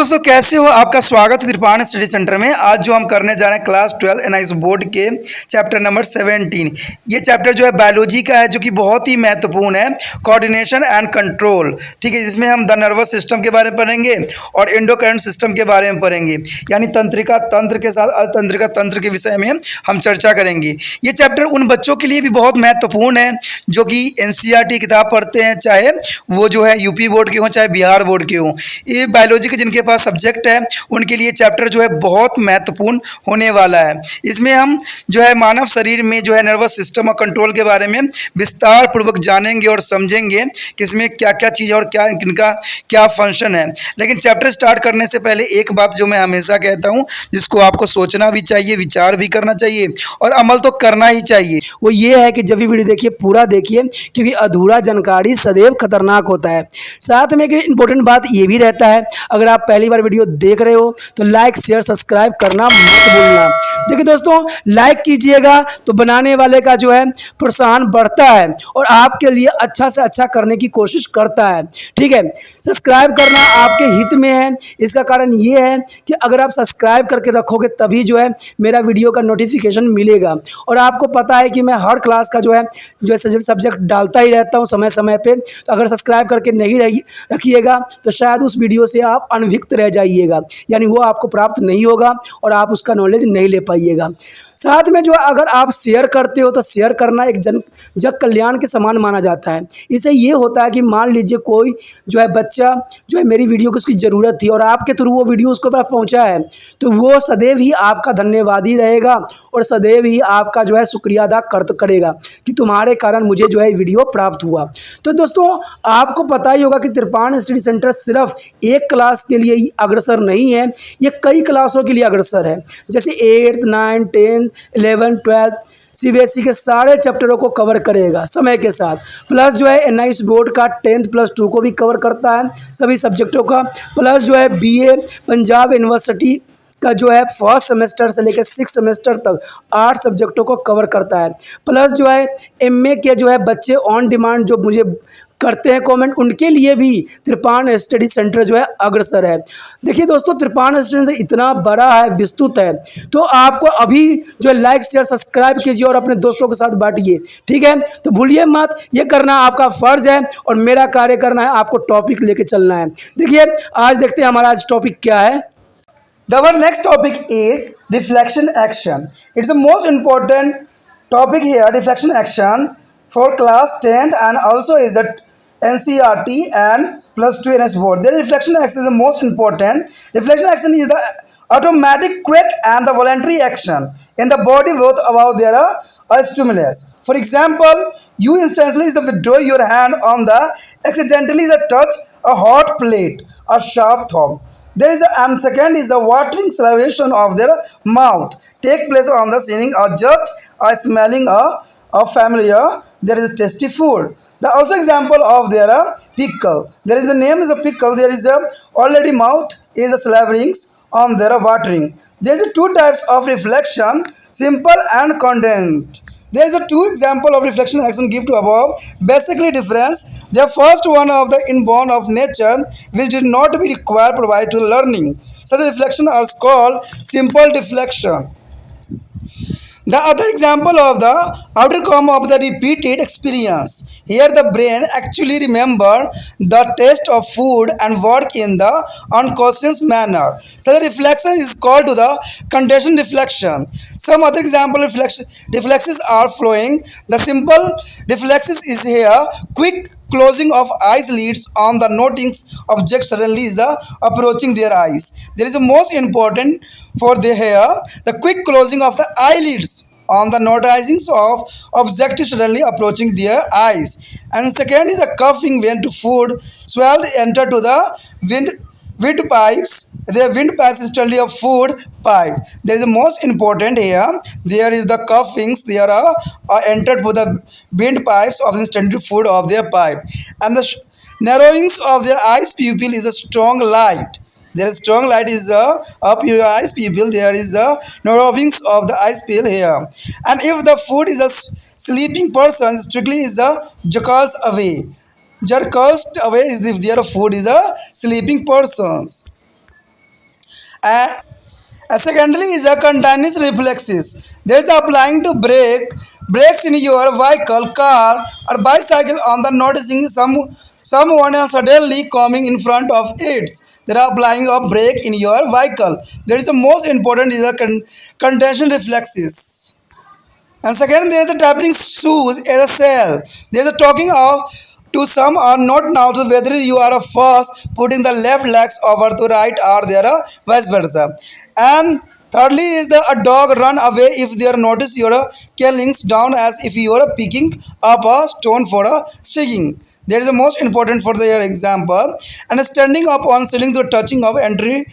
दोस्तों कैसे हो। आपका स्वागत है त्रिपाण स्टडी सेंटर में। आज जो हम करने जा रहे हैं क्लास 12 एनआईएस बोर्ड के चैप्टर नंबर 17। ये चैप्टर जो है बायोलॉजी का है, जो कि बहुत ही महत्वपूर्ण है, कोऑर्डिनेशन एंड कंट्रोल। ठीक है, जिसमें हम द नर्वस सिस्टम के बारे में पढ़ेंगे और एंडोक्राइन सिस्टम के बारे में पढ़ेंगे, यानी तंत्रिका तंत्र के साथ अतंत्रिका तंत्र के विषय में हम चर्चा करेंगे। ये चैप्टर उन बच्चों के लिए भी बहुत महत्वपूर्ण है जो कि एनसीईआरटी किताब पढ़ते हैं, चाहे वो जो है यूपी बोर्ड के हों चाहे बिहार बोर्ड के हों। ये बायोलॉजी के जिनके पास सब्जेक्ट है उनके लिए चैप्टर जो है बहुत महत्वपूर्ण होने वाला है। इसमें हम जो है मानव शरीर में जो है नर्वस सिस्टम और कंट्रोल के बारे में विस्तार पूर्वक जानेंगे और समझेंगे कि इसमें क्या क्या चीज़ और क्या इनका क्या फंक्शन है। लेकिन चैप्टर स्टार्ट करने से पहले एक बात जो मैं हमेशा कहता हूँ, जिसको आपको सोचना भी चाहिए, विचार भी करना चाहिए और अमल तो करना ही चाहिए, वो ये है कि जब भी वीडियो देखिए पूरा देखिए, क्योंकि अधूरा जानकारी सदैव खतरनाक होता है। साथ में एक इम्पोर्टेंट बात ये भी रहता है, अगर आप पहली बार वीडियो देख रहे हो तो लाइक शेयर सब्सक्राइब करना मत भूलना। देखिए दोस्तों, लाइक कीजिएगा तो बनाने वाले का जो है प्रोत्साहन बढ़ता है और आपके लिए अच्छा से अच्छा करने की कोशिश करता है। ठीक है, सब्सक्राइब करना आपके हित में है। इसका कारण ये है कि अगर आप सब्सक्राइब करके रखोगे तभी जो है मेरा वीडियो का नोटिफिकेशन मिलेगा। और आपको पता है कि मैं हर क्लास का जो है सब्जेक्ट डालता ही रहता हूँ समय समय पे। तो अगर सब्सक्राइब करके नहीं रखिएगा तो शायद उस वीडियो से आप अनभिज्ञ रह जाइएगा, यानी वो आपको प्राप्त नहीं होगा और आप उसका नॉलेज नहीं ले पाइएगा। साथ में जो अगर आप शेयर करते हो तो शेयर करना एक जग कल्याण के समान माना जाता है। इससे ये होता है कि मान लीजिए कोई जो है बच्चा जो है मेरी वीडियो को उसकी ज़रूरत थी और आपके थ्रू वो वीडियो उसको पास पहुंचा है, तो वो सदैव ही आपका धन्यवादी रहेगा और सदैव ही आपका जो है शुक्रिया अदा करेगा कि तुम्हारे कारण मुझे जो है वीडियो प्राप्त हुआ। तो दोस्तों, आपको पता ही होगा कि त्रिपाण स्टडी सेंटर सिर्फ एक क्लास के लिए ही अग्रसर नहीं है, ये कई क्लासों के लिए अग्रसर है। जैसे 8th 9th 10th 11th 12th CBSE के सारे चैप्टरों को कवर करेगा समय के साथ। प्लस जो है एनआईएस बोर्ड का 10th+2 को भी कवर करता है, सभी सब्जेक्टों का। प्लस जो है बीए पंजाब यूनिवर्सिटी का जो है फर्स्ट सेमेस्टर से लेकर 6th सेमेस्टर तक 8 सब्जेक्टों को कवर करता है। प्लस जो है एमए के जो है बच्चे ऑन डिमांड जो मुझे करते हैं कमेंट, उनके लिए भी त्रिपाण स्टडी सेंटर जो है अग्रसर है। देखिए दोस्तों, त्रिपाण स्टडी सेंटर इतना बड़ा है, विस्तृत है, तो आपको अभी जो है लाइक शेयर सब्सक्राइब कीजिए और अपने दोस्तों के साथ बांटिए। ठीक है, तो भूलिए मत, ये करना आपका फर्ज है और मेरा कार्य करना है आपको टॉपिक लेके चलना है। देखिए आज देखते हैं हमारा आज टॉपिक क्या है। Our next topic is reflection action. It's the most important topic here, reflection action, for class 10th and also is at NCERT and +2 NS board. The reflection action is the most important. Reflection action is the automatic, quick and the voluntary action in the body both about their stimulus. For example, you instantly withdraw your hand on the accidentally touch a hot plate, a sharp thumb. There is and second is the watering celebration of their mouth take place on the seeing or just smelling a familiar there is a tasty food. The also example of their pickle. There is a name is a pickle. There is a already mouth is a slaverings on their watering. There is a two types of reflection, simple and condensed. There is a two example of reflection action give to above. Basically difference. The first one of the inborn of nature which did not be required provide to learning. Such a reflection are called simple deflection. The other example of the outcome of the repeated experience. Here the brain actually remember the taste of food and work in the unconscious manner. So the reflection is called to the conditioned reflection. Some other example reflexes are flowing. The simple reflexes is here quick closing of eyelids on the noting object suddenly is the approaching their eyes. There is a most important for the hair, the quick closing of the eyelids on the noticing of object suddenly approaching their eyes. And second is a coughing when to food swell enter to the wind pipes. The wind pipes instantly of food pipe. There is a most important here. There is the coughings. There are entered to the wind pipes of the instant food of their pipe. And the narrowings of their eyes pupil is a strong light. There is strong light is up your eyes pupil. There is the narrowings of the eyes pupil here. And if the food is a sleeping person, strictly is the jacals away. Jacals away is if their food is a sleeping persons. And secondly is a continuous reflexes. There is applying to brakes in your vehicle, car, or bicycle on the noticing someone is suddenly coming in front of it. There are applying of brake in your vehicle. There is the most important is a contention reflexes. And second, there is a tapping shoes as a cell. There is a talking of to some or not now to whether you are a first putting the left legs over to right or there are vice versa. And thirdly is the a dog run away if they notice your killings down as if you are picking up a stone for a sticking. There is the most important for their example and standing up on ceiling to touching of entering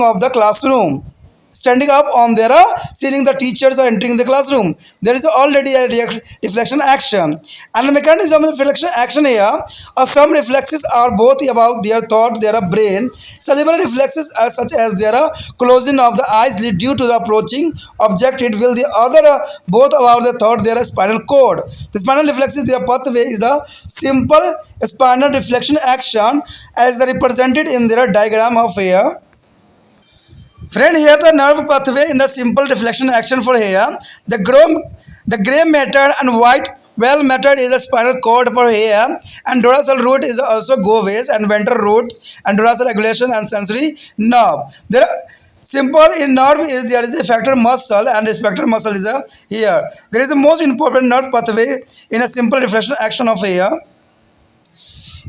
of the classroom. Standing up on their seeing the teachers are entering the classroom. There is already a reflection action. And the mechanism of reflection action here some reflexes are both about their thought, their brain. Cerebral reflexes are such as their closing of the eyes lead due to the approaching object. It will the other both about the thought, their spinal cord. The spinal reflexes, their pathway is the simple spinal reflection action as represented in their diagram of here. Friend, here the nerve pathway in the simple reflection action for here. The gray matter and white well method is the spinal cord for here, and dorsal root is also go ways and ventral roots and dorsal regulation and sensory nerve. There are simple in nerve is there is a factor muscle and effector muscle is a here. There is a most important nerve pathway in a simple reflection action of here.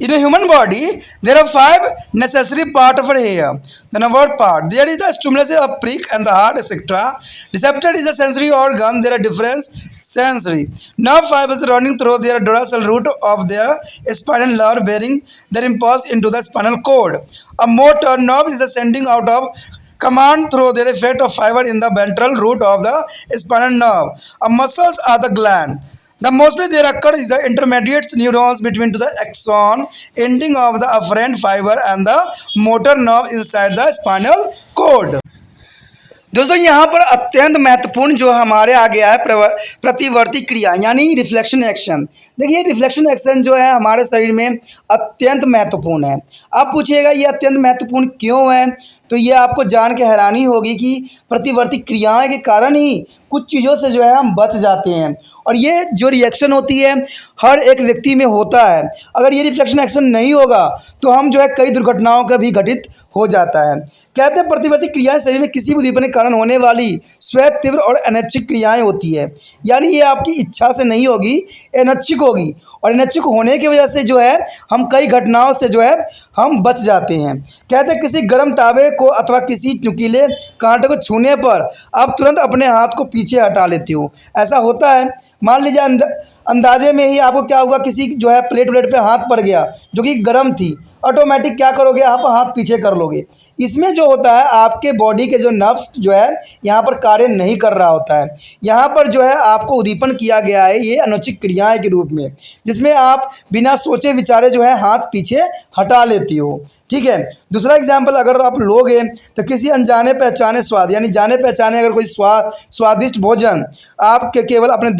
In a human body, there are 5 necessary parts of hair. The number part. There is the stimulus of prick and the heart, etc. Receptor is a sensory organ. There are different sensory. Nerve fibers running through their dorsal root of their spinal nerve bearing their impulse into the spinal cord. A motor nerve is sending out of command through their effect of fiber in the ventral root of the spinal nerve. Muscles are the gland. The mostly there occur is the intermediate neurons between to the axon ending of the afferent fiber and the motor nerve inside the spinal cord. दोस्तों यहाँ पर अत्यंत महत्वपूर्ण जो हमारे आ गया है प्रतिवर्ती क्रिया यानी रिफ्लेक्शन एक्शन। देखिए रिफ्लेक्शन एक्शन जो है हमारे शरीर में अत्यंत महत्वपूर्ण है। आप पूछिएगा ये अत्यंत महत्वपूर्ण क्यों है, तो ये आपको जान के हैरानी होगी कि प्रतिवर्ती क्रियाएं के कारण ही कुछ चीज़ों से जो है हम बच जाते हैं और ये जो रिएक्शन होती है हर एक व्यक्ति में होता है। अगर ये रिफ्लेक्शन एक्शन नहीं होगा तो हम जो है कई दुर्घटनाओं का भी घटित हो जाता है। कहते हैं प्रतिवर्ती क्रियाएं शरीर में किसी भी उद्दीपन के कारण होने वाली स्वैत तीव्र और अनैच्छिक क्रियाएं होती है, यानी ये आपकी इच्छा से नहीं होगी, अनैच्छिक होगी और अनैच्छिक होने की वजह से जो है हम कई घटनाओं से जो है हम बच जाते हैं। कहते हैं किसी गर्म तावे को अथवा किसी नुकीले कांटे को छूने पर आप तुरंत अपने हाथ को पीछे हटा लेते हो। ऐसा होता है, मान लीजिए अंदाजे में ही आपको क्या हुआ, किसी जो है प्लेट पे हाथ पड़ गया जो कि गर्म थी, ऑटोमेटिक क्या करोगे आप हाथ पीछे कर लोगे। इसमें जो होता है आपके बॉडी के जो नर्व्स जो है यहाँ पर कार्य नहीं कर रहा होता है, यहाँ पर जो है आपको उद्दीपन किया गया है ये अनैच्छिक क्रियाएं के रूप में, जिसमें आप बिना सोचे विचारे जो है हाथ पीछे हटा लेती हो। ठीक है, दूसरा एग्जाम्पल अगर आप लोगे तो किसी अनजाने पहचाने स्वाद यानी जाने पहचाने अगर कोई स्वादिष्ट भोजन आपके केवल अपने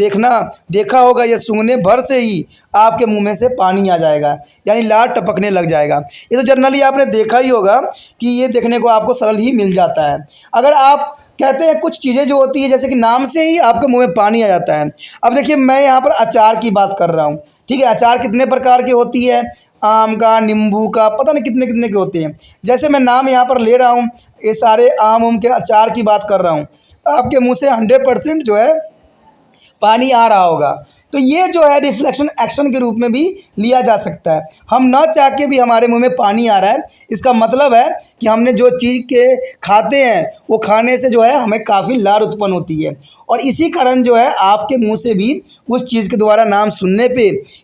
देखा होगा या सूंघने भर से ही आपके मुंह में से पानी आ जाएगा यानी लार टपकने लग जाएगा। ये तो जनरली आपने देखा ही होगा कि ये देखने को आपको सरल ही मिल जाता है। अगर आप कहते हैं कुछ चीज़ें जो होती है जैसे कि नाम से ही आपके मुंह में पानी आ जाता है। अब देखिए मैं यहाँ पर अचार की बात कर रहा हूँ, ठीक है, अचार कितने प्रकार की होती है, आम का, नींबू का, पता नहीं कितने कितने के होते हैं। जैसे मैं नाम यहाँ पर ले रहा हूँ, ये सारे आम के अचार की बात कर रहा हूँ, आपके मुंह से 100% जो है पानी आ रहा होगा। तो ये जो है रिफ्लेक्शन एक्शन के रूप में भी लिया जा सकता है। हम न चाह के भी हमारे मुंह में पानी आ रहा है, इसका मतलब है कि हमने जो चीज़ के खाते हैं वो खाने से जो है हमें काफ़ी लार उत्पन्न होती है और इसी कारण जो है आपके मुंह से भी उस चीज़ के द्वारा नाम सुनने पे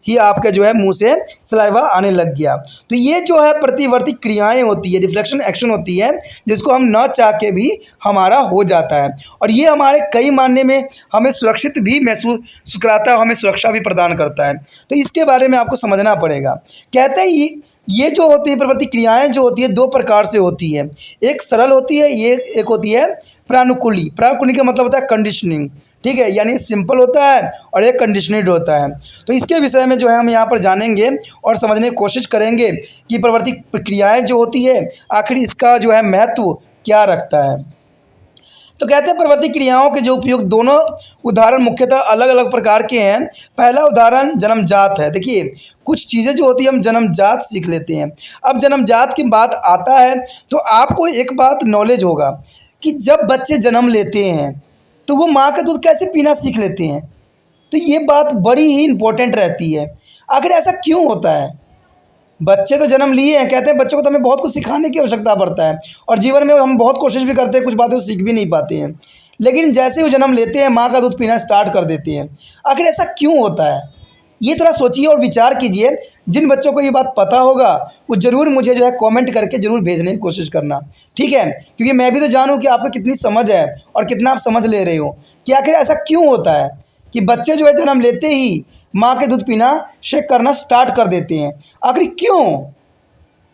ही आपके जो है मुंह से सलाइवा आने लग गया। तो ये जो है प्रतिवर्ती क्रियाएं होती है, रिफ्लेक्शन एक्शन होती है, जिसको हम न चाह के भी हमारा हो जाता है और ये हमारे कई मायने में हमें सुरक्षित भी महसूस कराता है, हमें सुरक्षा भी प्रदान करता है। तो इसके बारे में आपको समझना पड़ेगा। कहते हैं ये जो होती है प्रवृत्ति क्रियाएं जो होती है 2 प्रकार से होती है, एक सरल होती है, ये एक होती है प्रानुकूली। प्रानुकूली का मतलब होता है कंडीशनिंग, ठीक है, यानी सिंपल होता है और एक कंडीशनड होता है। तो इसके विषय में जो है हम यहाँ पर जानेंगे और समझने की कोशिश करेंगे कि प्रवृत्ति क्रियाएं जो होती है आखिर इसका जो है महत्व क्या रखता है। तो कहते हैं प्रवृत्ति क्रियाओं के जो उपयोग दोनों उदाहरण मुख्यतः अलग अलग प्रकार के हैं। पहला उदाहरण जन्मजात है। देखिए कुछ चीज़ें जो होती है हम जन्मजात सीख लेते हैं। अब जन्मजात की बात आता है तो आपको एक बात नॉलेज होगा कि जब बच्चे जन्म लेते हैं तो वो माँ का दूध कैसे पीना सीख लेते हैं। तो ये बात बड़ी ही इम्पोर्टेंट रहती है। आखिर ऐसा क्यों होता है? बच्चे तो जन्म लिए हैं, कहते हैं बच्चों को तो हमें बहुत कुछ सिखाने की आवश्यकता पड़ता है और जीवन में हम बहुत कोशिश भी करते हैं, कुछ बातें वो सीख भी नहीं पाते हैं, लेकिन जैसे वो जन्म लेते हैं माँ का दूध पीना स्टार्ट कर देते हैं। आखिर ऐसा क्यों होता है? ये थोड़ा सोचिए और विचार कीजिए। जिन बच्चों को ये बात पता होगा वो ज़रूर मुझे जो है कमेंट करके ज़रूर भेजने की कोशिश करना, ठीक है? क्योंकि मैं भी तो जानूँ कि आपको कितनी समझ है और कितना आप समझ ले रहे हो कि आखिर ऐसा क्यों होता है कि बच्चे जो है जन्म लेते ही माँ के दूध पीना शेक करना स्टार्ट कर देते हैं। आखिर क्यों?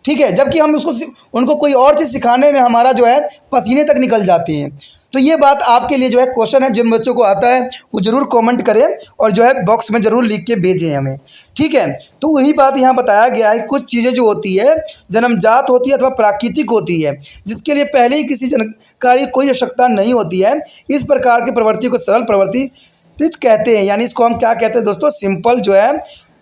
ठीक है, जबकि हम उनको कोई और चीज़ सिखाने में हमारा जो है पसीने तक निकल जाते हैं। तो ये बात आपके लिए जो है क्वेश्चन है, जिन बच्चों को आता है वो ज़रूर कमेंट करें और जो है बॉक्स में ज़रूर लिख के भेजें हमें, ठीक है? तो वही बात यहाँ बताया गया है। कुछ चीज़ें जो होती है जन्मजात होती है अथवा प्राकृतिक होती है, जिसके लिए पहले ही किसी जानकारी कोई आवश्यकता नहीं होती है। इस प्रकार की प्रवृत्ति को सरल प्रवृत्ति कहते हैं, यानी इसको हम क्या कहते हैं दोस्तों? सिंपल जो है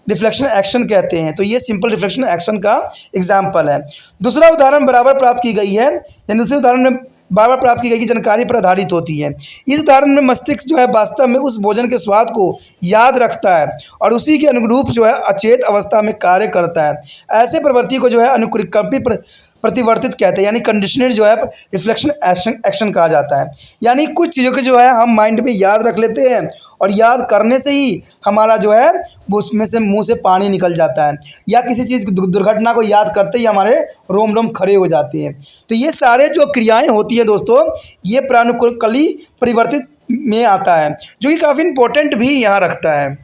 रिफ्लेक्शन एक्शन कहते हैं। तो ये सिंपल रिफ्लेक्शन एक्शन का एग्जाम्पल है। दूसरा उदाहरण बराबर प्राप्त की गई है, या दूसरे उदाहरण में बार प्राप्त की गई जानकारी पर आधारित होती है। इस उदाहरण में मस्तिष्क जो है वास्तव में उस भोजन के स्वाद को याद रखता है और उसी के अनुरूप जो है अचेत अवस्था में कार्य करता है। ऐसे प्रवृत्ति को जो है अनुकल्पी प्रतिवर्तित कहते हैं, यानी कंडीशनड जो है रिफ्लेक्शन एक्शन कहा जाता है। यानी कुछ चीज़ों के जो है हम माइंड में याद रख लेते हैं और याद करने से ही हमारा जो है वो उसमें से मुंह से पानी निकल जाता है, या किसी चीज़ की दुर्घटना को याद करते ही हमारे रोम रोम खड़े हो जाते हैं। तो ये सारे जो क्रियाएं होती हैं दोस्तों, ये प्रानुकूली परिवर्तित में आता है, जो कि काफ़ी इंपॉर्टेंट भी यहाँ रखता है।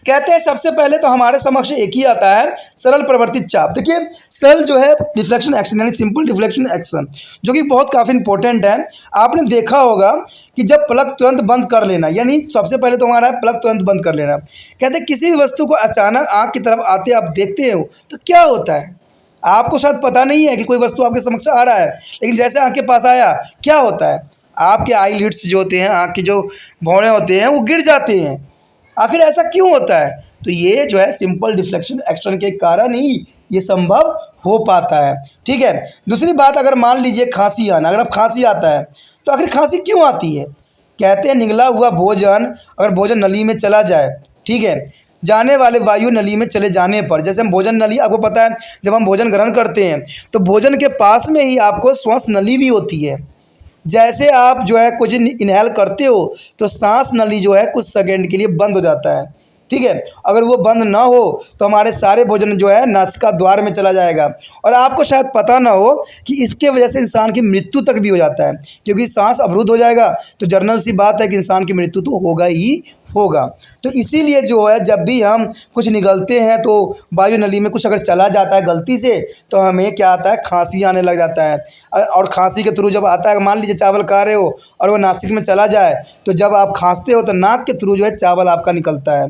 कहते हैं सबसे पहले तो हमारे समक्ष एक ही आता है, सरल परिवर्तित चाप। देखिए सरल जो है रिफ्लेक्शन एक्शन यानी सिंपल रिफ्लेक्शन एक्शन, जो कि बहुत काफ़ी इंपॉर्टेंट है। आपने देखा होगा कि जब पलक तुरंत बंद कर लेना, यानी सबसे पहले तो हमारा है पलक तुरंत बंद कर लेना। कहते हैं किसी भी वस्तु को अचानक आँख की तरफ आते आप देखते हो तो क्या होता है? आपको शायद पता नहीं है कि कोई वस्तु आपके समक्ष आ रहा है, लेकिन जैसे आँख के पास आया क्या होता है? आपके आई लिड्स जो होते हैं, आँख के जो भौरे होते हैं वो गिर जाते हैं। आखिर ऐसा क्यों होता है? तो ये जो है सिंपल डिफ्लेक्शन एक्शन के कारण ही ये संभव हो पाता है, ठीक है? दूसरी बात, अगर मान लीजिए खांसी आना, अगर अब खांसी आता है तो आखिर खांसी क्यों आती है? कहते हैं निगला हुआ भोजन, अगर भोजन नली में चला जाए, ठीक है, जाने वाले वायु नली में चले जाने पर, जैसे हम भोजन नली, आपको पता है जब हम भोजन ग्रहण करते हैं तो भोजन के पास में ही आपको श्वास नली भी होती है। जैसे आप जो है कुछ इनहेल करते हो तो सांस नली जो है कुछ सेकंड के लिए बंद हो जाता है, ठीक है? अगर वो बंद ना हो तो हमारे सारे भोजन जो है नासिका द्वार में चला जाएगा, और आपको शायद पता ना हो कि इसके वजह से इंसान की मृत्यु तक भी हो जाता है, क्योंकि सांस अवरुद्ध हो जाएगा तो जर्नल सी बात है कि इंसान की मृत्यु तो होगा ही होगा। तो इसीलिए जो है जब भी हम कुछ निगलते हैं तो वायु नली में कुछ अगर चला जाता है गलती से तो हमें क्या आता है? खांसी आने लग जाता है। और खांसी के थ्रू जब आता है, मान लीजिए चावल खा रहे हो और वो नासिक में चला जाए, तो जब आप खांसते हो तो नाक के थ्रू जो है चावल आपका निकलता है।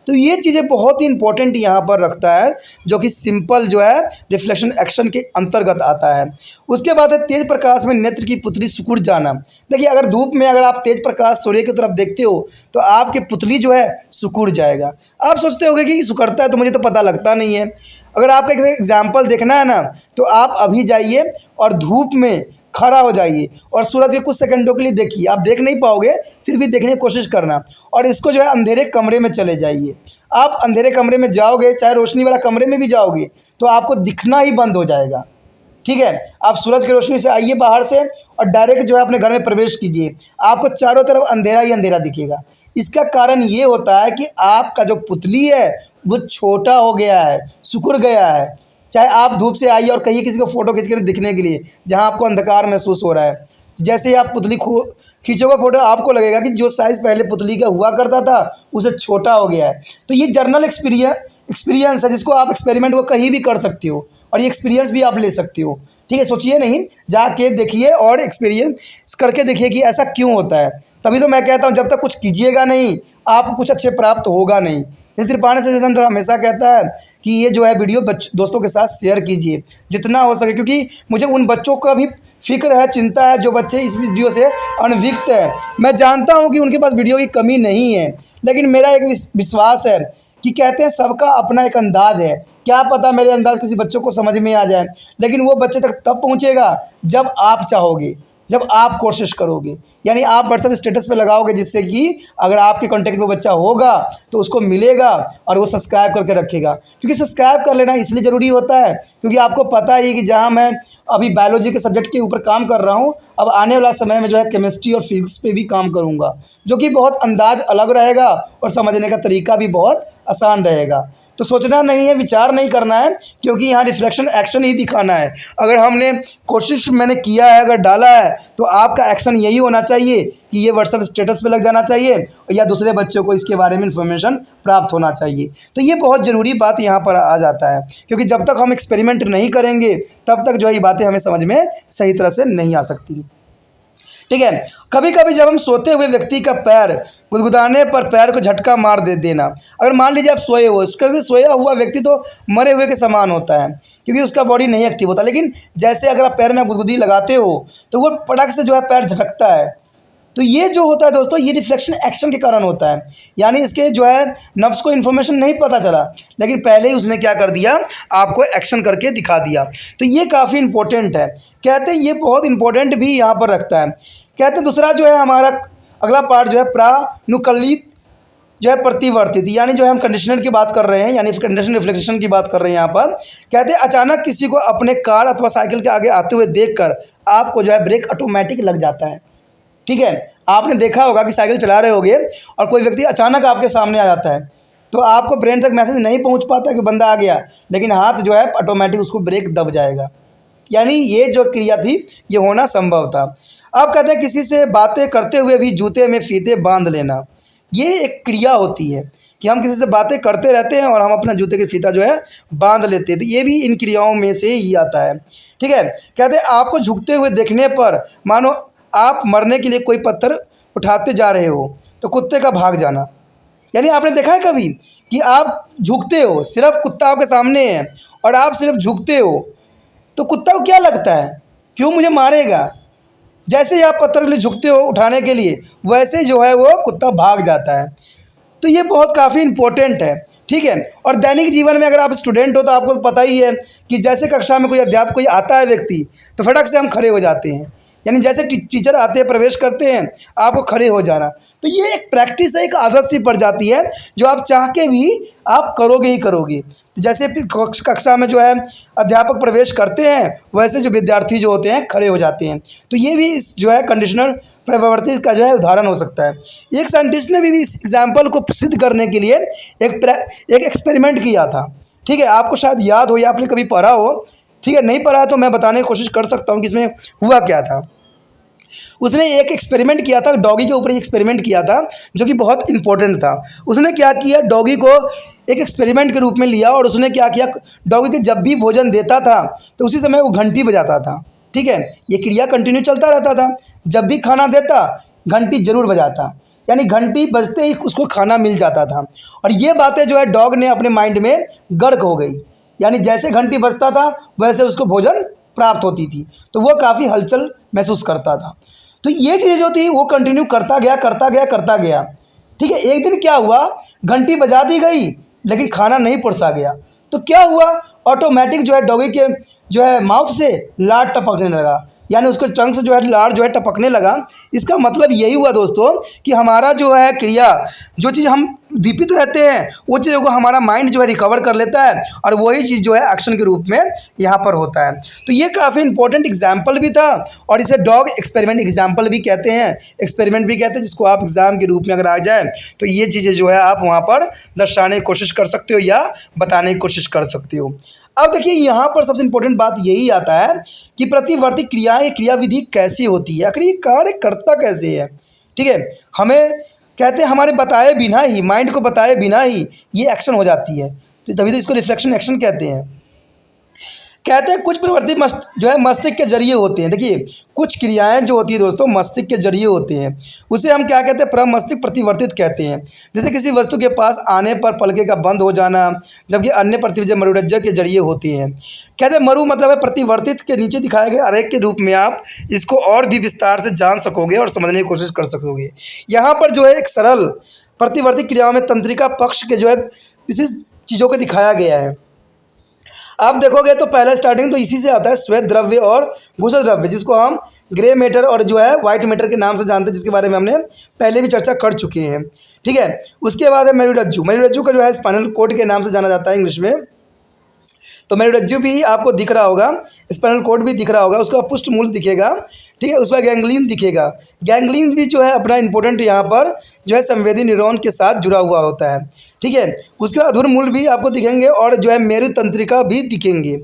तो ये चीज़ें बहुत ही इंपॉर्टेंट यहाँ पर रखता है, जो कि सिंपल जो है रिफ्लेक्शन एक्शन के अंतर्गत आता है। उसके बाद है तेज प्रकाश में नेत्र की पुतली सिकुड़ जाना। देखिए अगर धूप में अगर आप तेज प्रकाश सूर्य की तरफ देखते हो तो आपकी पुतली जो है सिकुड़ जाएगा। आप सोचते होगे कि सिकुड़ता है, तो मुझे तो पता लगता नहीं है। अगर आपको एक एग्जाम्पल देखना है ना, तो आप अभी जाइए और धूप में खड़ा हो जाइए और सूरज के कुछ सेकंडों के लिए देखिए। आप देख नहीं पाओगे, फिर भी देखने की कोशिश करना, और इसको जो है अंधेरे कमरे में चले जाइए। आप अंधेरे कमरे में जाओगे, चाहे रोशनी वाला कमरे में भी जाओगे, तो आपको दिखना ही बंद हो जाएगा, ठीक है? आप सूरज की रोशनी से आइए बाहर से और डायरेक्ट जो है अपने घर में प्रवेश कीजिए, आपको चारों तरफ अंधेरा ही अंधेरा दिखेगा। इसका कारण ये होता है कि आपका जो पुतली है वो छोटा हो गया है, सिकुड़ गया है। चाहे आप धूप से आइए और कहिए किसी को फ़ोटो खींच कर दिखने के लिए, जहां आपको अंधकार महसूस हो रहा है, जैसे ही आप पुतली खींचोगे फ़ोटो, आपको लगेगा कि जो साइज़ पहले पुतली का हुआ करता था उसे छोटा हो गया है। तो ये जर्नल एक्सपीरियंस है, जिसको आप एक्सपेरिमेंट को कहीं भी कर सकते हो और ये एक्सपीरियंस भी आप ले सकते हो, ठीक है? सोचिए नहीं, जाके देखिए और एक्सपीरियंस करके देखिए कि ऐसा क्यों होता है। तभी तो मैं कहता हूँ जब तक कुछ कीजिएगा नहीं आपको कुछ अच्छे प्राप्त होगा नहीं। त्रिपाठी सजेशन हमेशा कहता है कि ये जो है वीडियो दोस्तों के साथ शेयर कीजिए जितना हो सके, क्योंकि मुझे उन बच्चों का भी फिक्र है, चिंता है जो बच्चे इस वीडियो से अनभिज्ञ है। मैं जानता हूँ कि उनके पास वीडियो की कमी नहीं है, लेकिन मेरा एक विश्वास है कि कहते हैं सबका अपना एक अंदाज़ है, क्या पता मेरे अंदाज़ किसी बच्चों को समझ में आ जाए, लेकिन वो बच्चे तक तब पहुँचेगा जब आप चाहोगे, जब आप कोशिश करोगे, यानी आप व्हाट्सएप स्टेटस पे लगाओगे, जिससे कि अगर आपके कांटेक्ट में बच्चा होगा तो उसको मिलेगा और वो सब्सक्राइब करके रखेगा। क्योंकि सब्सक्राइब कर लेना इसलिए ज़रूरी होता है क्योंकि आपको पता ही कि जहाँ मैं अभी बायोलॉजी के सब्जेक्ट के ऊपर काम कर रहा हूँ, अब आने वाला समय में जो है केमिस्ट्री और फिजिक्स पे भी काम करूँगा, जो कि बहुत अंदाज अलग रहेगा और समझने का तरीका भी बहुत आसान रहेगा। तो सोचना नहीं है, विचार नहीं करना है, क्योंकि यहाँ रिफ्लेक्शन एक्शन ही दिखाना है। अगर हमने कोशिश मैंने किया है, अगर डाला है, तो आपका एक्शन यही होना चाहिए कि ये व्हाट्सएप स्टेटस पे लग जाना चाहिए या दूसरे बच्चों को इसके बारे में इन्फॉर्मेशन प्राप्त होना चाहिए। तो ये बहुत ज़रूरी बात यहाँ पर आ जाता है, क्योंकि जब तक हम एक्सपेरिमेंट नहीं करेंगे तब तक जो है ये बातें हमें समझ में सही तरह से नहीं आ सकती। ठीक है, कभी कभी जब हम सोते हुए व्यक्ति का पैर गुदगुदाने पर पैर को झटका मार देना, अगर मान लीजिए आप सोए हो, उसके सोया हुआ व्यक्ति तो मरे हुए के समान होता है क्योंकि उसका बॉडी नहीं एक्टिव होता, लेकिन जैसे अगर आप पैर में गुदगुदी लगाते हो तो वो पटक से जो है पैर झटकता है। तो ये जो होता है दोस्तों, ये रिफ्लेक्शन एक्शन के कारण होता है, यानी इसके जो है नफ्स को इन्फॉर्मेशन नहीं पता चला, लेकिन पहले ही उसने क्या कर दिया, आपको एक्शन करके दिखा दिया। तो ये काफ़ी इंपॉर्टेंट है, कहते हैं ये बहुत इंपॉर्टेंट भी यहाँ पर रखता है। कहते हैं दूसरा जो है हमारा अगला पार्ट जो है प्रानुकलित जो है प्रतिवर्तित, यानी जो है हम कंडीशनर की बात कर रहे हैं, यानी कंडीशनर रिफ्लेक्शन की बात कर रहे हैं यहाँ पर। कहते हैं अचानक किसी को अपने कार अथवा साइकिल के आगे आते हुए देखकर आपको जो है ब्रेक ऑटोमेटिक लग जाता है। ठीक है, आपने देखा होगा कि साइकिल चला रहे होगे और कोई व्यक्ति अचानक आपके सामने आ जाता है, तो आपको ब्रेन तक मैसेज नहीं पहुँच पाता कि बंदा आ गया, लेकिन हाथ जो है ऑटोमेटिक उसको ब्रेक दब जाएगा, यानी ये जो क्रिया थी ये होना संभव था। अब कहते हैं किसी से बातें करते हुए भी जूते में फीते बांध लेना, ये एक क्रिया होती है कि हम किसी से बातें करते रहते हैं और हम अपना जूते की फीता जो है बांध लेते हैं, तो ये भी इन क्रियाओं में से ही आता है। ठीक है, कहते हैं आपको झुकते हुए देखने पर मानो आप मरने के लिए कोई पत्थर उठाते जा रहे हो तो कुत्ते का भाग जाना, यानी आपने देखा है कभी कि आप झुकते हो, सिर्फ कुत्ता आपके सामने है और आप सिर्फ झुकते हो, तो कुत्ता को क्या लगता है, क्यों मुझे मारेगा, जैसे ही आप पत्थर के लिए झुकते हो उठाने के लिए, वैसे जो है वो कुत्ता भाग जाता है। तो ये बहुत काफ़ी इम्पोर्टेंट है। ठीक है, और दैनिक जीवन में अगर आप स्टूडेंट हो तो आपको पता ही है कि जैसे कक्षा में कोई अध्यापक कोई आता है व्यक्ति, तो फटक से हम खड़े हो जाते हैं, यानी जैसे टीचर आते हैं प्रवेश करते हैं आपको खड़े हो जाना। तो ये एक प्रैक्टिस है, एक आदत सी पड़ जाती है जो आप चाह के भी आप करोगे ही करोगे। तो जैसे कक्षा में जो है अध्यापक प्रवेश करते हैं, वैसे जो विद्यार्थी जो होते हैं खड़े हो जाते हैं। तो ये भी जो है कंडीशनर प्रवर्तित का जो है उदाहरण हो सकता है। एक साइंटिस्ट ने भी इस एग्जाम्पल को सिद्ध करने के लिए एक एक्सपेरिमेंट किया था। ठीक है, आपको शायद याद हो या आपने कभी पढ़ा हो। ठीक है, नहीं पढ़ा तो मैं बताने की कोशिश कर सकता हूँ कि इसमें हुआ क्या था। उसने एक एक्सपेरिमेंट किया था, डॉगी के ऊपर एक्सपेरिमेंट किया था जो कि बहुत इंपॉर्टेंट था। उसने क्या किया, डॉगी को एक एक्सपेरिमेंट के रूप में लिया और उसने क्या किया, डॉगी के जब भी भोजन देता था तो उसी समय वो घंटी बजाता था। ठीक है, ये क्रिया कंटिन्यू चलता रहता था, जब भी खाना देता घंटी ज़रूर बजाता, यानी घंटी बजते ही उसको खाना मिल जाता था। और ये बातें जो है डॉग ने अपने माइंड में गर्क हो गई, यानी जैसे घंटी बजता था वैसे उसको भोजन प्राप्त होती थी, तो वो काफ़ी हलचल महसूस करता था। तो ये चीज़ जो थी वो कंटिन्यू करता गया। ठीक है, एक दिन क्या हुआ, घंटी बजा दी गई लेकिन खाना नहीं परोसा गया, तो क्या हुआ, ऑटोमेटिक जो है डॉगी के जो है माउथ से लार टपकने लगा, यानी उसके टंग से जो है लार जो है टपकने लगा। इसका मतलब यही हुआ दोस्तों कि हमारा जो है क्रिया, जो चीज़ हम दीपित रहते हैं वो चीज़ों को हमारा माइंड जो है रिकवर कर लेता है और वही चीज़ जो है एक्शन के रूप में यहाँ पर होता है। तो ये काफ़ी इंपॉर्टेंट एग्जाम्पल भी था और इसे डॉग एक्सपेरिमेंट एग्जाम्पल भी कहते हैं, एक्सपेरिमेंट भी कहते हैं, जिसको आप एग्ज़ाम के रूप में अगर आ जाए तो ये चीज़ें जो है आप वहाँ पर दर्शाने की कोशिश कर सकते हो या बताने की कोशिश कर सकते हो। अब देखिए यहाँ पर सबसे इम्पोर्टेंट बात यही आता है कि प्रतिवर्ती क्रियाएं, क्रियाविधि कैसी होती है, आखिर ये कार्य करता कैसे है। ठीक है, हमें कहते हैं हमारे बताए बिना ही, माइंड को बताए बिना ही ये एक्शन हो जाती है, तो तभी तो इसको रिफ्लेक्शन एक्शन कहते हैं। कहते हैं कुछ प्रवृत्ति जो है मस्तिष्क के जरिए होती हैं। देखिए कुछ क्रियाएं जो होती है दोस्तों मस्तिष्क के जरिए होती हैं, उसे हम क्या कहते हैं, प्रमस्तिष्क प्रतिवर्तित कहते हैं। जैसे किसी वस्तु के पास आने पर पलके का बंद हो जाना, जबकि अन्य प्रतिविजय मरुरज्जक के जरिए होती हैं। कहते हैं मरु मतलब है प्रतिवर्तित, के नीचे दिखाए गए आरेख के रूप में आप इसको और भी विस्तार से जान सकोगे और समझने की कोशिश कर सकोगे। यहाँ पर जो है एक सरल प्रतिवर्ती क्रियाओं में तंत्रिका पक्ष के जो है इसी चीज़ों को दिखाया गया है। आप देखोगे तो पहले स्टार्टिंग तो इसी से आता है, श्वेत द्रव्य और भूषण द्रव्य, जिसको हम ग्रे मैटर और जो है वाइट मैटर के नाम से जानते हैं, जिसके बारे में हमने पहले भी चर्चा कर चुके हैं। ठीक है, उसके बाद है मेरुरज्जु। मेरुरज्जु का जो है स्पाइनल कॉर्ड के नाम से जाना जाता है इंग्लिश में। तो मेरुरज्जु भी आपको दिख रहा होगा, स्पाइनल कॉर्ड भी दिख रहा होगा, उसका पृष्ठमूल दिखेगा। ठीक है, उसका गैंग्लियन दिखेगा। गैंग्लियन भी जो है अपना इंपॉर्टेंट यहाँ पर जो है संवेदी न्यूरॉन के साथ जुड़ा हुआ होता है। ठीक है, उसके अधूर मूल भी आपको दिखेंगे और जो है मेरु तंत्रिका भी दिखेंगे।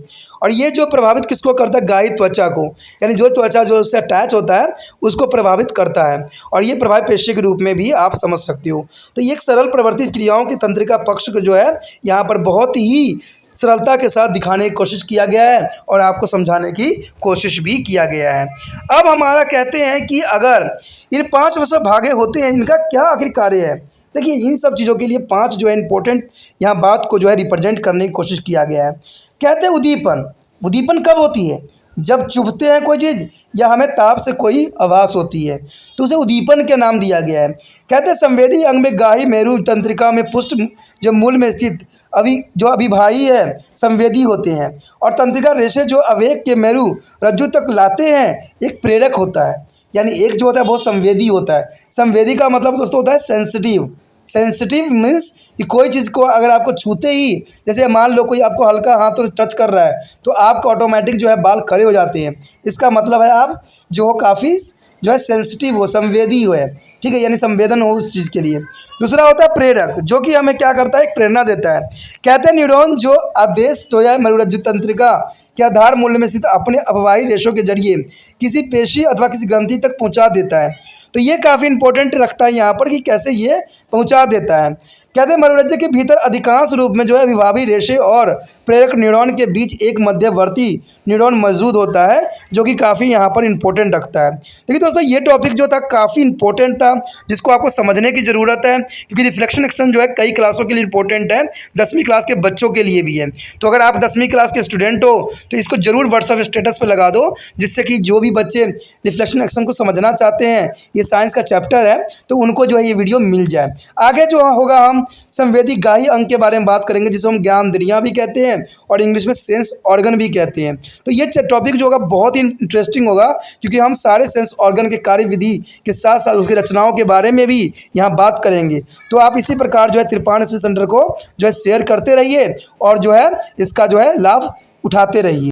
और ये जो प्रभावित किसको करता है, गायी त्वचा को, यानी जो त्वचा जो उससे अटैच होता है उसको प्रभावित करता है, और ये प्रभावित पेशी के रूप में भी आप समझ सकते हो। तो ये एक सरल प्रवर्तित क्रियाओं की तंत्रिका पक्ष को जो है यहाँ पर बहुत ही सरलता के साथ दिखाने की कोशिश किया गया है और आपको समझाने की कोशिश भी किया गया है। अब हमारा कहते हैं कि अगर इन 5 वसव भागे होते हैं, इनका क्या आखिर कार्य है। देखिए इन सब चीज़ों के लिए 5 जो है इंपॉर्टेंट यहाँ बात को जो है रिप्रेजेंट करने की कोशिश किया गया है। कहते हैं उद्दीपन। उद्दीपन कब होती है, जब चुभते हैं कोई चीज़ या हमें ताप से कोई आभास होती है, तो उसे उद्दीपन के नाम दिया गया है। कहते हैं संवेदी अंग में गाही मेरु तंत्रिका में पुष्ट जो मूल में स्थित अभिभाई है संवेदी होते हैं, और तंत्रिका रेशे जो अवेग के मेरु रज्जु तक लाते हैं एक प्रेरक होता है। यानी एक जो होता है बहुत संवेदी होता है। संवेदी का मतलब दोस्तों होता है सेंसिटिव। सेंसिटिव मीन्स कि कोई चीज़ को अगर आपको छूते ही, जैसे मान लो कोई आपको हल्का हाथ तो टच कर रहा है तो आपका ऑटोमेटिक जो है बाल खड़े हो जाते हैं। इसका मतलब है आप जो हो काफ़ी जो है सेंसिटिव हो, संवेदी हो है। ठीक है, यानी संवेदन हो उस चीज़ के लिए। दूसरा होता है प्रेरक, जो कि हमें क्या करता है, एक प्रेरणा देता है। कहते हैं न्यूरॉन जो आदेश जो है मेरुरज्जु तंत्रिका के आधार मूल्य में स्थित अपने अपवाही रेशों के जरिए किसी पेशी अथवा किसी ग्रंथि तक पहुंचा देता है। तो ये काफ़ी इंपॉर्टेंट रखता है यहाँ पर कि कैसे ये पहुंचा देता है। कहते हैं मेरुरज्जु के भीतर अधिकांश रूप में जो है अभिभावी रेशे और प्रेरक न्यूरॉन के बीच एक मध्यवर्ती न्यूरॉन मौजूद होता है, जो कि काफ़ी यहाँ पर इंपॉर्टेंट रखता है। देखिए दोस्तों ये टॉपिक जो था काफ़ी इंपॉर्टेंट था, जिसको आपको समझने की ज़रूरत है, क्योंकि रिफ्लेक्शन एक्शन जो है कई क्लासों के लिए इंपॉर्टेंट है, 10वीं क्लास के बच्चों के लिए भी है। तो अगर आप 10वीं क्लास के स्टूडेंट हो तो इसको ज़रूर व्हाट्सएप स्टेटस पर लगा दो, जिससे कि जो भी बच्चे रिफ्लेक्शन एक्शन को समझना चाहते हैं, ये साइंस का चैप्टर है, तो उनको जो है ये वीडियो मिल जाए। आगे जो होगा हम संवेदी गाही अंग के बारे में बात करेंगे, जिसे हम ज्ञानेंद्रियां भी कहते हैं और इंग्लिश में सेंस ऑर्गन भी कहते हैं। तो ये टॉपिक जो होगा बहुत ही इंटरेस्टिंग होगा, क्योंकि हम सारे सेंस ऑर्गन के कार्य विधि के साथ साथ उसकी रचनाओं के बारे में भी यहाँ बात करेंगे। तो आप इसी प्रकार जो है त्रिपाण सेंटर को जो है शेयर करते रहिए और जो है इसका जो है लाभ उठाते रहिए।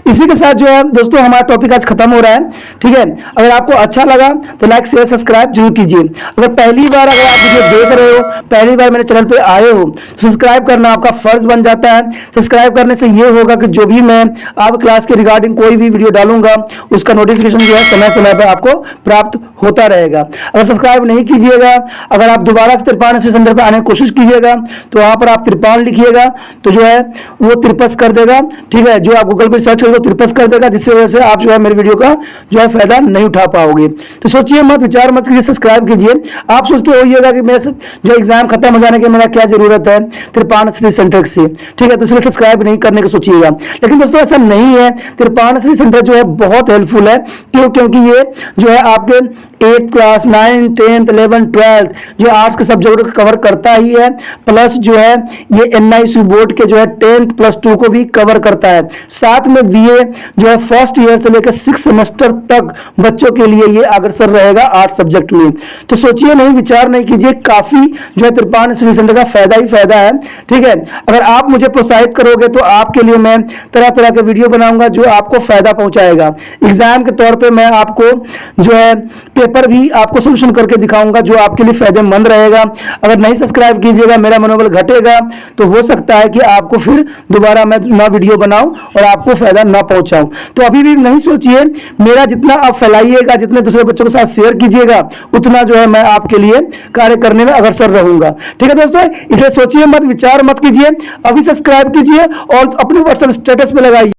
इसी के साथ जो है दोस्तों हमारा टॉपिक आज खत्म हो रहा है। ठीक है, अगर आपको अच्छा लगा तो लाइक शेयर सब्सक्राइब जरूर कीजिए। अगर पहली बार अगर आप वीडियो देख रहे हो, पहली बार मेरे चैनल पे आए हो, तो सब्सक्राइब करना आपका फर्ज बन जाता है। सब्सक्राइब करने से ये होगा कि जो भी मैं आप क्लास के रिगार्डिंग कोई भी वीडियो डालूंगा उसका नोटिफिकेशन जो है समय समय पर आपको प्राप्त होता रहेगा। अगर सब्सक्राइब नहीं कीजिएगा, अगर आप दोबारा से त्रिपाण सेंटर पर आने की कोशिश कीजिएगा तो वहाँ पर आप त्रिपाण लिखिएगा तो जो है वो त्रिपस कर देगा। ठीक है, जो आप गूगल पर सर्च करोगे त्रिपस कर देगा, जिससे वजह से आप जो है मेरे वीडियो का जो है फायदा नहीं उठा पाओगे। तो सोचिए मत, विचार मत कीजिए, सब्सक्राइब कीजिए। आप सोचते होइएगा कि मेरे जो एग्जाम खत्म हो जाने के मेरा क्या जरूरत है त्रिपाण सेंटर से। ठीक है, तो इसलिए सब्सक्राइब नहीं करने का सोचिएगा, लेकिन दोस्तों ऐसा नहीं है। त्रिपाण सेंटर जो है बहुत हेल्पफुल है। क्यों? क्योंकि ये जो है आपके 8th class 9th 10th 11th 12th जो आर्ट्स के सब्जेक्ट को कवर करता ही है, प्लस जो है ये NIC बोर्ड के जो है 10th +2 को भी कवर करता है। साथ में BA जो है फर्स्ट ईयर से लेकर 6 सेमेस्टर तक बच्चों के लिए ये अग्रसर रहेगा 8 सब्जेक्ट में। तो सोचिए नहीं, विचार नहीं कीजिए, काफी जो है त्रिपाण सेंटर का फायदा ही फायदा है। ठीक है, अगर आप मुझे प्रोत्साहित करोगे तो आपके लिए मैं तरह तरह के वीडियो बनाऊंगा जो आपको फायदा पहुंचाएगा। एग्जाम के तौर पे मैं आपको जो है पेपर भी आपको सोल्यूशन करके दिखाऊंगा जो आपके लिए फायदेमंद रहेगा। अगर नहीं सब्सक्राइब कीजिएगा, मेरा मनोबल घटेगा, तो हो सकता है कि आपको फिर दोबारा मैं नया वीडियो बनाऊं और आपको फायदा ना पहुंचाऊं। तो अभी भी नहीं सोचिए, मेरा जितना आप फैलाइएगा, जितने दूसरे बच्चों के साथ शेयर कीजिएगा, उतना जो है मैं आपके लिए कार्य करने में अग्रसर रहूंगा। ठीक है दोस्तों, इसलिए सोचिए मत, विचार मत कीजिए, अभी सब्सक्राइब कीजिए और अपने व्हाट्सएप स्टेटस पे लगाइए।